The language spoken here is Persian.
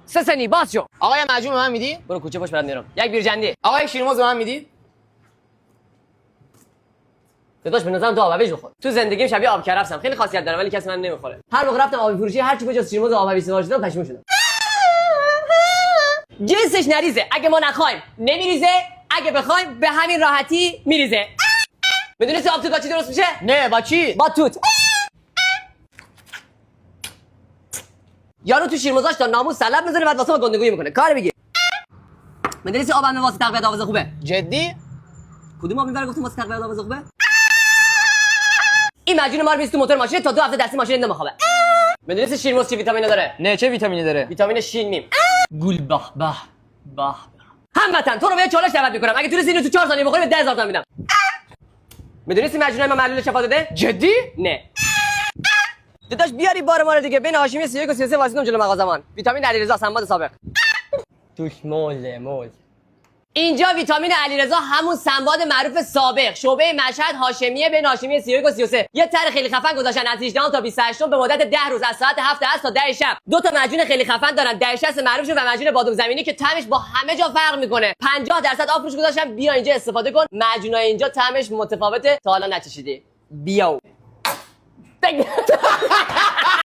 سه سنی باز شو. آقا یه مجون به من میدی؟ برو کوچه باش برات میارم. یک بیرجندی. آقا یک شیرموز به من میدی؟ داداش به نظرم تو آب هویج بخور. تو زندگیم شبیه آب کرفسم. خیلی خاصیت دارم ولی کسی من نمیخوره. هر موقع رفتم آبی فروشی هر چی بجز شیرموز آب هویج سفارش دادم پشیمون شدم. جنسش نریزه. اگه ما نخوایم نمیریزه، اگه بخوایم به همین راحتی میریزه. میدونی آب توت با چی درست میشه؟ نه با چی؟ با توت. یارو تو شیرموزاش تا ناموس سلب میزنه بعد واسه ما گندگویی میکنه. کار بگیر. میدونی آب هم واسه تقویت حافظه خوبه؟ جدی؟ کدوم آب میبره گفتم واسه تقویت حافظه خوبه؟ این مجون ما رو میز تو موتور ماشین تا 2 هفته دستی ماشین نمیخوابه. میدونی شیرموز چه ویتامینی داره؟ نه چه ویتامینی داره؟ ویتامین شین میم. گول به هموطن تو رو به چالش دعوت میکنم. اگه تونستی اینو تو 4 ثانیه بخوری به 10000 تومن میدم. میدونی مجون ما معلول شفا داده؟ جدی؟ نه. داداش بیاری بار ما رو دیگه بین هاشمی 31 و 33 واسیدم جلو مغازمان. ویتامین علیرضا سنباد سابق. توش موز. اینجا ویتامین علیرضا همون سنباد معروف سابق شعبه مشهد هاشمیه بین هاشمی 31 و 33. یه طرح خیلی خفن گذاشتن از 18 تا 28 به مدت 10 روز از ساعت 7 عصر تا 10 شب. دو تا مجون خیلی خفن دارن 1060 معروف و مجون بادوم زمینی که طعمش با همه جا فرق میکنه. 50% آف روش گذاشتم. بیا اینجا استفاده کن. مجونای اینجا طعمش متفاوته تا حالا نچشیدی. بیا